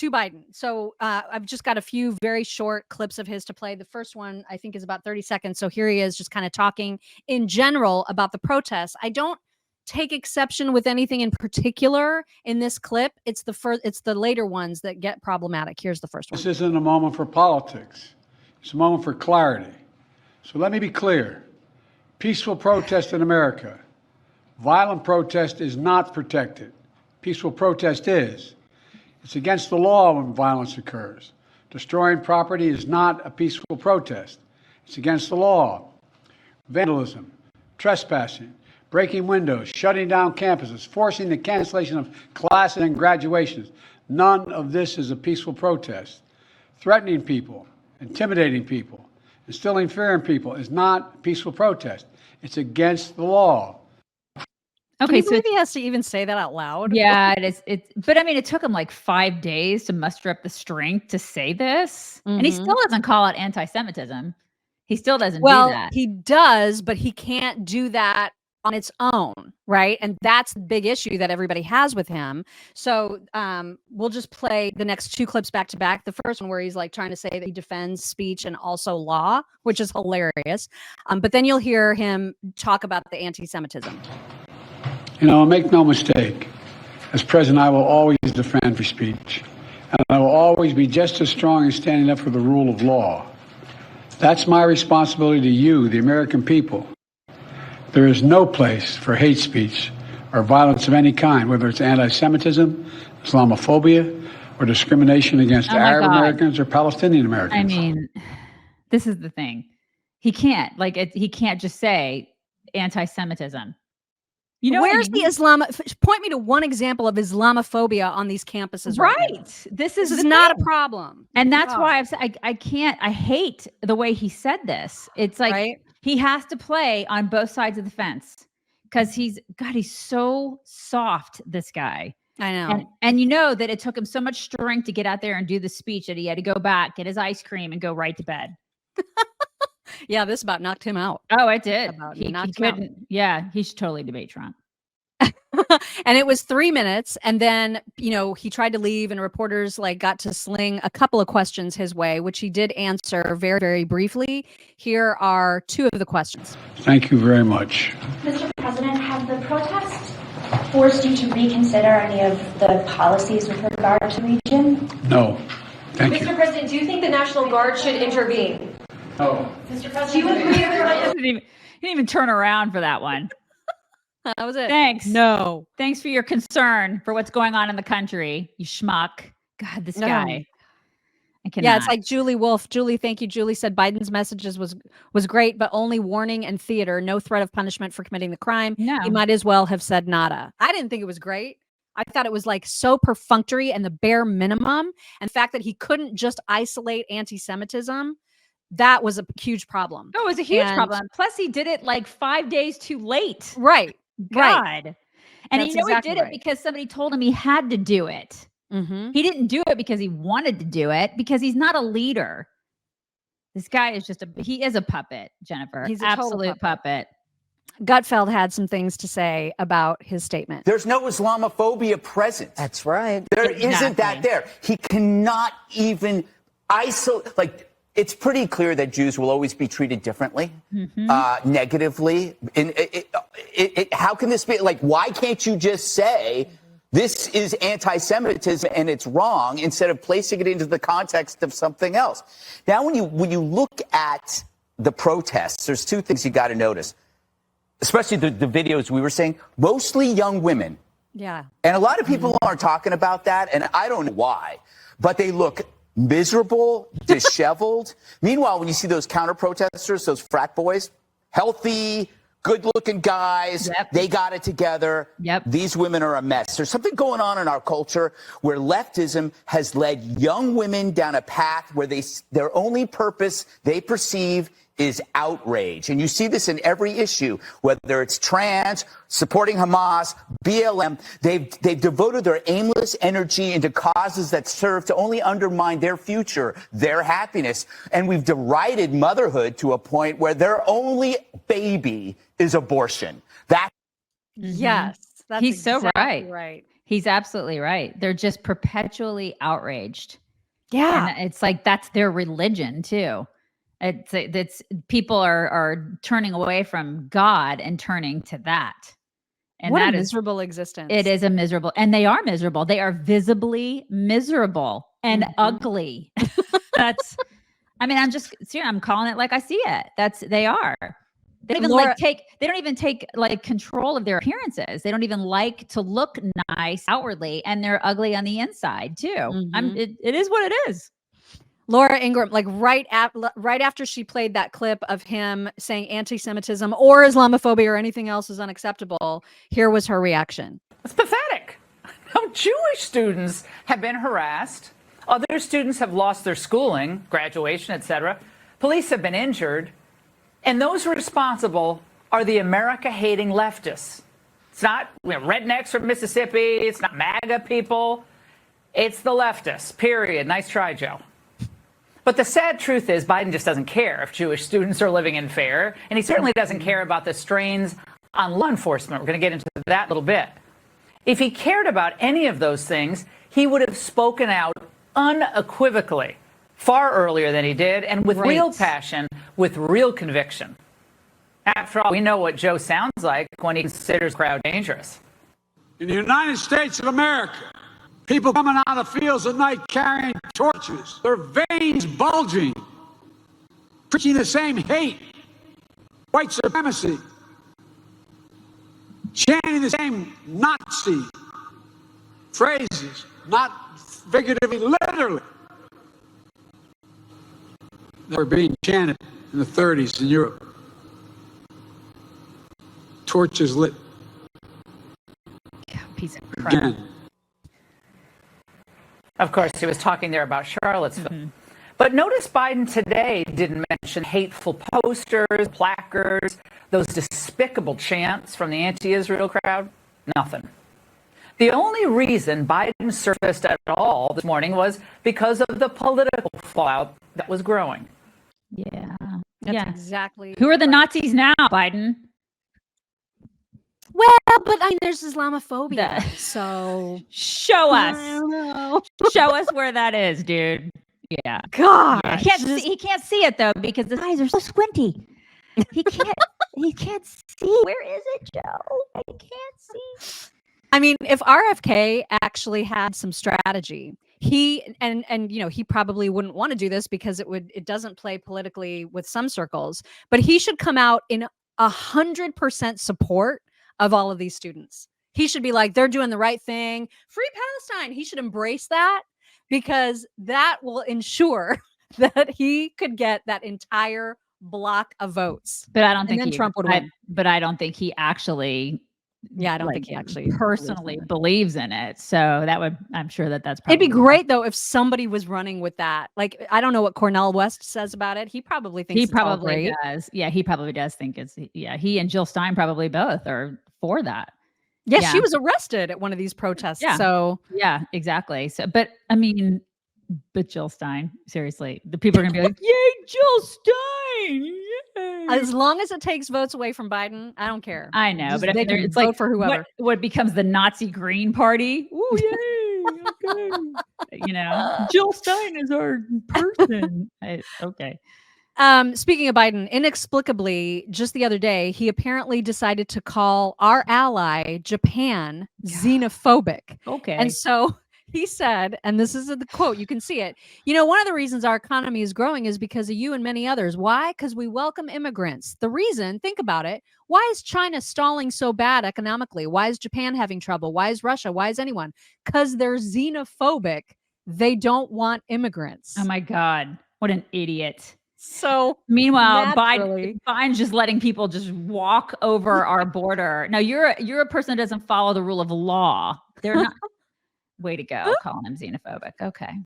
to Biden. So I've just got a few very short clips of his to play. The first one, I think, is about 30 seconds. So here he is just kind of talking in general about the protests. I don't take exception with anything in particular in this clip. It's the later ones that get problematic. Here's the first one. This isn't a moment for politics. It's a moment for clarity. So let me be clear. Peaceful protest in America. Violent protest is not protected. Peaceful protest is. It's against the law when violence occurs. Destroying property is not a peaceful protest. It's against the law. Vandalism, trespassing, breaking windows, shutting down campuses, forcing the cancellation of classes and graduations. None of this is a peaceful protest. Threatening people, intimidating people, instilling fear in people is not a peaceful protest. It's against the law. Okay, so he has to even say that out loud. Yeah, it is. But I mean, it took him like 5 days to muster up the strength to say this, and he still doesn't call it anti-Semitism. He still doesn't do that. Well, he does, but he can't do that on its own, right? And that's the big issue that everybody has with him. So we'll just play the next two clips back to back. The first one where he's like trying to say that he defends speech and also law, which is hilarious. But then you'll hear him talk about the anti-Semitism. You know, make no mistake, as president, I will always defend free speech. And I will always be just as strong in standing up for the rule of law. That's my responsibility to you, the American people. There is no place for hate speech or violence of any kind, whether it's anti-Semitism, Islamophobia, or discrimination against Arab Americans or Palestinian Americans. I mean, this is the thing. He can't, he can't just say anti-Semitism. You know, where's the Islam? Point me to one example of Islamophobia on these campuses. Right. This is not a problem. And that's why I've said I hate the way he said this. It's like he has to play on both sides of the fence because he's so soft, this guy. I know. And you know that it took him so much strength to get out there and do the speech that he had to go back, get his ice cream and go right to bed. Yeah, this about knocked him out. Oh, it did. He couldn't. Yeah, he should totally debate Trump. And it was 3 minutes. And then, he tried to leave and reporters got to sling a couple of questions his way, which he did answer very, very briefly. Here are two of the questions. Thank you very much. Mr. President, have the protests forced you to reconsider any of the policies with regard to the region? No. Thank you. Mr. President, do you think the National Guard should intervene? No. Mr. President, do you agree with He didn't even turn around for that one. That was it. Thanks. No. Thanks for your concern for what's going on in the country, you schmuck. God, this guy. I cannot. Yeah, it's like Julie Wolf. Julie, thank you. Julie said Biden's messages was great, but only warning and theater. No threat of punishment for committing the crime. No. He might as well have said nada. I didn't think it was great. I thought it was so perfunctory and the bare minimum. And the fact that he couldn't just isolate anti-Semitism, that was a huge problem. Oh, it was a huge problem. Plus, he did it 5 days too late. Right. God. Right. And That's he exactly did it because somebody told him he had to do it. Mm-hmm. He didn't do it because he wanted to do it, because he's not a leader. This guy is he is a puppet, Jennifer. He's an absolute puppet. Gutfeld had some things to say about his statement. There's no Islamophobia present. That's right. There isn't that there. He cannot even isolate, it's pretty clear that Jews will always be treated differently, negatively. How can this be? Why can't you just say this is anti-Semitism and it's wrong instead of placing it into the context of something else? Now, when you look at the protests, there's two things you got to notice, especially the videos we were saying, mostly young women. Yeah. And a lot of people aren't talking about that, and I don't know why, but they look miserable, disheveled. Meanwhile, when you see those counter protesters, those frat boys, healthy, good-looking guys, they got it together. Yep. These women are a mess. There's something going on in our culture where leftism has led young women down a path where their only purpose they perceive is outrage. And you see this in every issue, whether it's trans, supporting Hamas, BLM. They've devoted their aimless energy into causes that serve to only undermine their future, their happiness. And we've derided motherhood to a point where their only baby is abortion. Yes. He's so right. He's absolutely right. They're just perpetually outraged. Yeah. And it's like that's their religion too. It's people are turning away from God and turning to that. And what that a is miserable existence. It is a miserable, and they are miserable. They are visibly miserable and ugly. I'm calling it like I see it. They are. They don't even they don't even take like control of their appearances. They don't even like to look nice outwardly, and they're ugly on the inside too. It is what it is. Laura Ingram, like right after she played that clip of him saying anti-Semitism or Islamophobia or anything else is unacceptable, here was her reaction. It's pathetic. Jewish students have been harassed. Other students have lost their schooling, graduation, etc. Police have been injured. And those responsible are the America-hating leftists. It's not rednecks from Mississippi. It's not MAGA people. It's the leftists, period. Nice try, Joe. But the sad truth is Biden just doesn't care if Jewish students are living in fear, and he certainly doesn't care about the strains on law enforcement. We're going to get into that a little bit. If he cared about any of those things, he would have spoken out unequivocally far earlier than he did, and with real passion, with real conviction. After all, we know what Joe sounds like when he considers the crowd dangerous. In the United States of America, people coming out of fields at night carrying torches, their veins bulging, preaching the same hate, white supremacy, chanting the same Nazi phrases, not figuratively, literally. They were being chanted in the 30s in Europe. Torches lit. Piece of crap. Again. Of course, he was talking there about Charlottesville. But notice Biden today didn't mention hateful posters, placards, those despicable chants from the anti-Israel crowd. Nothing. The only reason Biden surfaced at all this morning was because of the political fallout that was growing. Yeah. That's exactly. Who are the Nazis now, Biden? Well, but I mean, there's Islamophobia. So show us. I don't know. Show us where that is, dude. Yeah. God. Yeah. He can't see it though because his eyes are so squinty. He can't see. Where is it, Joe? I can't see. I mean, if RFK actually had some strategy, he he probably wouldn't want to do this because it doesn't play politically with some circles, but he should come out in 100% support of all of these students. He should be like, they're doing the right thing. Free Palestine. He should embrace that because that will ensure that he could get that entire block of votes. But I don't think Trump would win. But I don't think he actually. Yeah, I don't think he actually personally believes in it. So I'm sure that's probably. It'd be great though if somebody was running with that. Like, I don't know what Cornel West says about it. He probably thinks it's all great. Does. Yeah, he probably does think he and Jill Stein probably both are for that. Yeah, she was arrested at one of these protests. Yeah. So yeah, exactly. So, but I mean, Jill Stein, seriously, the people are gonna be like, "Yay, Jill Stein!" Yay. As long as it takes votes away from Biden, I don't care. I know, Just but I mean, it's vote like for whoever. What becomes the Nazi Green Party? Ooh, yay! Okay, Jill Stein is our person. Okay. Speaking of Biden, inexplicably, just the other day, he apparently decided to call our ally, Japan, xenophobic. Okay. And so he said, and this is the quote, you can see it. One of the reasons our economy is growing is because of you and many others. Why? Because we welcome immigrants. The reason, think about it. Why is China stalling so bad economically? Why is Japan having trouble? Why is Russia? Why is anyone? Because they're xenophobic. They don't want immigrants. Oh my God. What an idiot. So meanwhile, Biden's just letting people just walk over our border. Now you're a person that doesn't follow the rule of law. They're not. Way to go, calling him xenophobic. Okay.